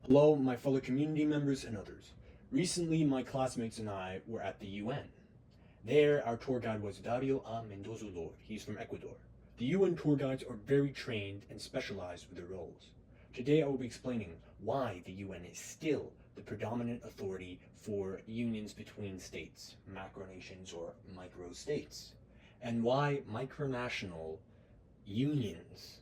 Hello, my fellow community members and others. Recently, my classmates and I were at the UN. There, our tour guide was Dario A. Mendoza Lord. He's from Ecuador. The UN tour guides are very trained and specialized with their roles. Today, I will be explaining why the UN is still the predominant authority for unions between states, macronations or microstates, and why micronational unions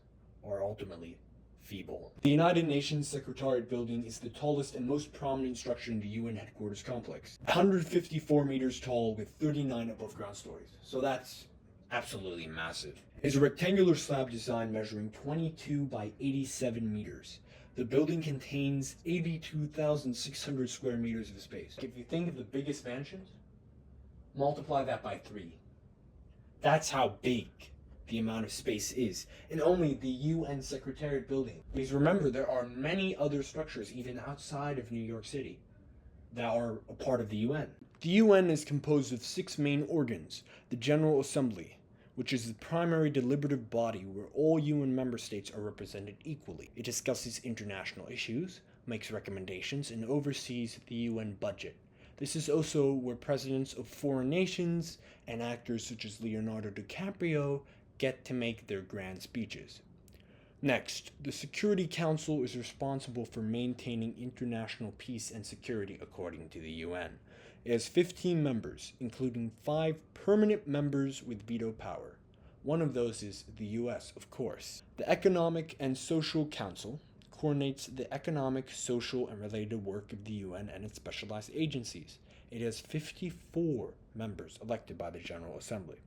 are ultimately feeble. The United Nations Secretariat Building is the tallest and most prominent structure in the UN headquarters complex. 154 meters tall with 39 above ground stories. So that's absolutely massive. It's a rectangular slab design measuring 22 by 87 meters. The building contains 82,600 square meters of space. If you think of the biggest mansions, multiply that by 3. That's how big the amount of space is in only the UN Secretariat Building. Please remember, there are many other structures even outside of New York City that are a part of the UN. The UN is composed of 6 main organs. The General Assembly, which is the primary deliberative body where all UN member states are represented equally. It discusses international issues, makes recommendations, and oversees the UN budget. This is also where presidents of foreign nations and actors such as Leonardo DiCaprio get to make their grand speeches. Next, the Security Council is responsible for maintaining international peace and security according to the UN. It has 15 members, including 5 permanent members with veto power. One of those is the US, of course. The Economic and Social Council coordinates the economic, social, and related work of the UN and its specialized agencies. It has 54 members elected by the General Assembly.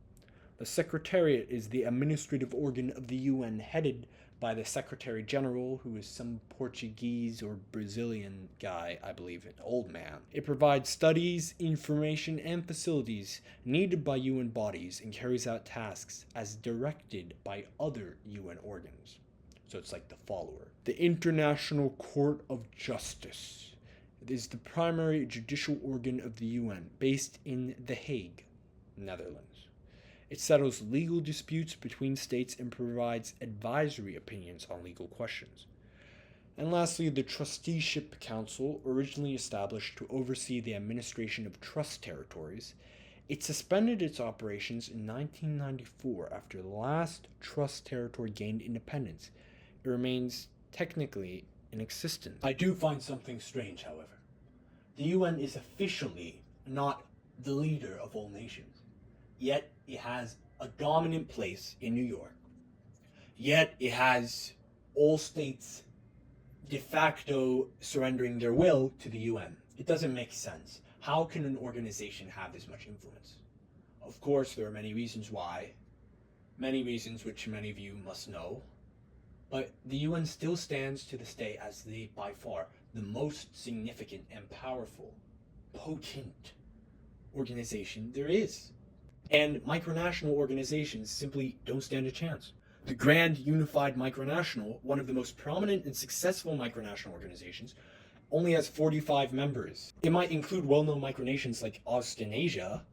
The Secretariat is the administrative organ of the UN headed by the Secretary General, who is some Portuguese or Brazilian guy, I believe, an old man. It provides studies, information, and facilities needed by UN bodies and carries out tasks as directed by other UN organs. So it's like the follower. The International Court of Justice. It is the primary judicial organ of the UN, based in The Hague, Netherlands. It settles legal disputes between states and provides advisory opinions on legal questions. And lastly, the Trusteeship Council, originally established to oversee the administration of trust territories. It suspended its operations in 1994 after the last trust territory gained independence. It remains technically in existence. I do find something strange, however. The UN is officially not the leader of all nations. Yet it has a dominant place in New York. Yet it has all states de facto surrendering their will to the UN. It doesn't make sense. How can an organization have this much influence? Of course, there are many reasons why. Many reasons which many of you must know. But the UN still stands to this day as by far, the most significant and powerful, potent organization there is. And micronational organizations simply don't stand a chance. The Grand Unified Micronational, one of the most prominent and successful micronational organizations, only has 45 members. It might include well-known micronations like Australasia,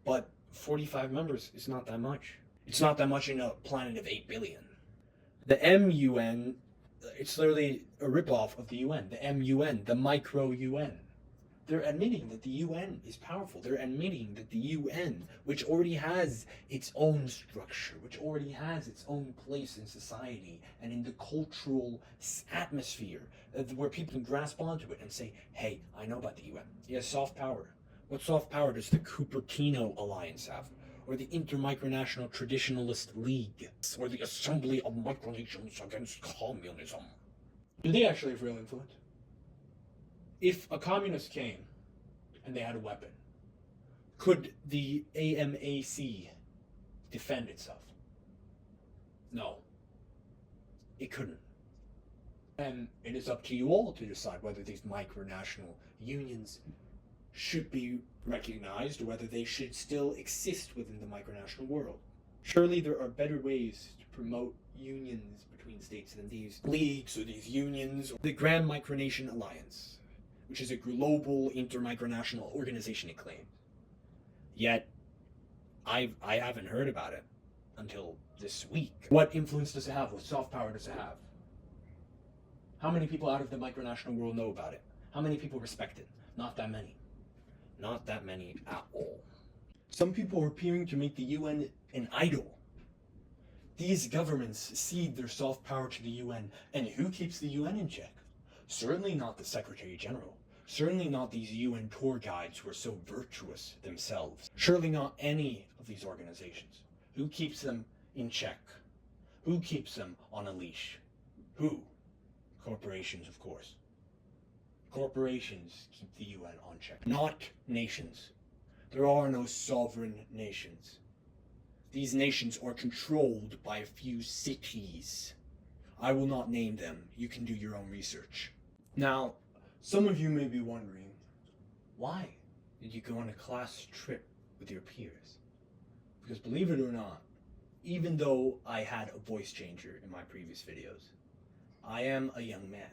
but 45 members is not that much. It's not that much in a planet of 8 billion. The MUN, it's literally a ripoff of the UN. The MUN, the micro-UN. They're admitting that the UN is powerful. They're admitting that the UN, which already has its own structure, which already has its own place in society and in the cultural atmosphere, where people can grasp onto it and say, hey, I know about the UN. It has soft power. What soft power does the Cupertino Alliance have? Or the Intermicronational Traditionalist League? Or the Assembly of Micronations Against Communism? Do they actually have real influence? If a communist came and they had a weapon, could the AMAC defend itself? No, it couldn't. And it is up to you all to decide whether these micronational unions should be recognized or whether they should still exist within the micronational world. Surely there are better ways to promote unions between states than these leagues or these unions. The Grand Micronation Alliance, which is a global intermicronational organization, it claims. Yet, I haven't heard about it until this week. What influence does it have? What soft power does it have? How many people out of the micronational world know about it? How many people respect it? Not that many. Not that many at all. Some people are appearing to make the UN an idol. These governments cede their soft power to the UN, and who keeps the UN in check? Certainly not the Secretary General. Certainly not these UN tour guides who are so virtuous themselves. Surely not any of these organizations. Who keeps them in check? Who keeps them on a leash? Who? Corporations, of course. Corporations keep the UN on check, not nations. There are no sovereign nations. These nations are controlled by a few cities. I will not name them. You can do your own research. Now, some of you may be wondering, why did you go on a class trip with your peers? Because believe it or not, even though I had a voice changer in my previous videos, I am a young man.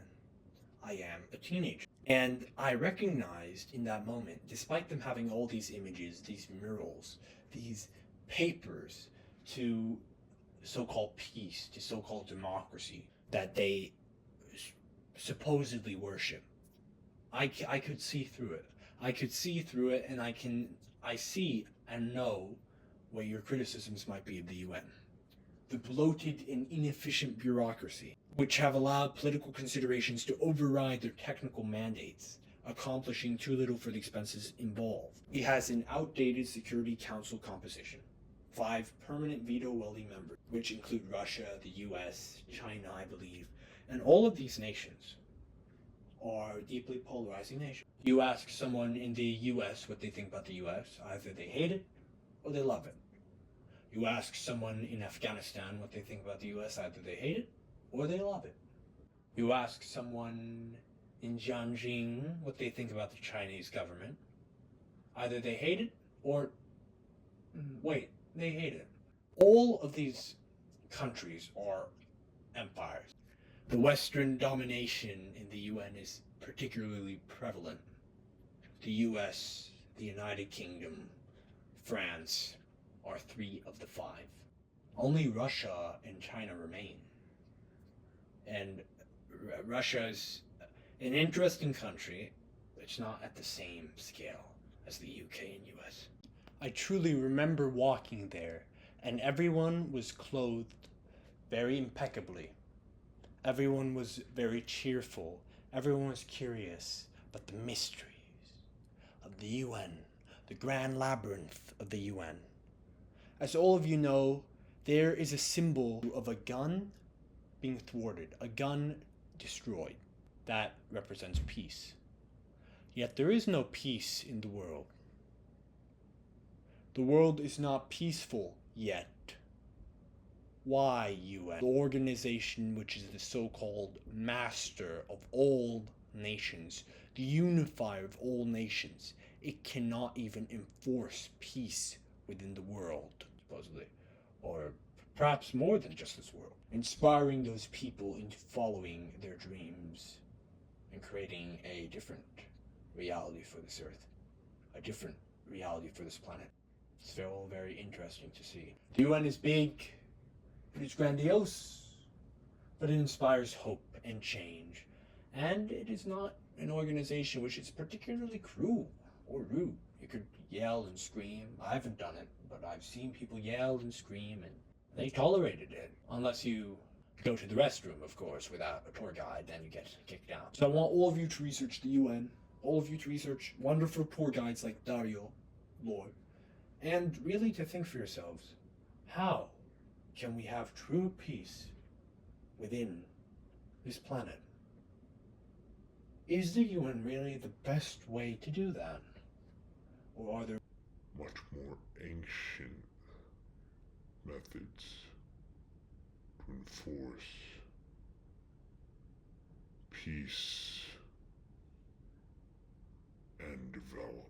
I am a teenager. And I recognized in that moment, despite them having all these images, these murals, these papers to so-called peace, to so-called democracy, that they supposedly worship, I could see through it. I could see through it, and I see and know what your criticisms might be of the UN. The bloated and inefficient bureaucracy, which have allowed political considerations to override their technical mandates, accomplishing too little for the expenses involved. It has an outdated Security Council composition, 5 permanent veto-wielding members, which include Russia, the US, China, I believe, and all of these nations are deeply polarizing nations. You ask someone in the US what they think about the US, either they hate it or they love it. You ask someone in Afghanistan what they think about the US, either they hate it or they love it. You ask someone in Jiangxing what they think about the Chinese government, either they hate it or, wait, they hate it. All of these countries are empires. The Western domination in the UN is particularly prevalent. The US, the United Kingdom, France are 3 of the 5. Only Russia and China remain. And Russia is an interesting country, but it's not at the same scale as the UK and US. I truly remember walking there, and everyone was clothed very impeccably. Everyone was very cheerful. Everyone was curious about the mysteries of the UN, the grand labyrinth of the UN. As all of you know, there is a symbol of a gun being thwarted, a gun destroyed. That represents peace. Yet there is no peace in the world. The world is not peaceful yet. Why, UN? The organization which is the so-called master of all nations, the unifier of all nations, it cannot even enforce peace within the world, supposedly. Or perhaps more than just this world. Inspiring those people into following their dreams and creating a different reality for this earth. A different reality for this planet. It's all very interesting to see. The UN is big, it is grandiose, but it inspires hope and change. And it is not an organization which is particularly cruel or rude. You could yell and scream. I haven't done it, but I've seen people yell and scream, and they tolerated it. Unless you go to the restroom, of course, without a tour guide, then you get kicked out. So I want all of you to research the UN, all of you to research wonderful tour guides like Dario, Lord, and really to think for yourselves, how can we have true peace within this planet? Is the UN really the best way to do that? Or are there much more ancient methods to enforce peace and development?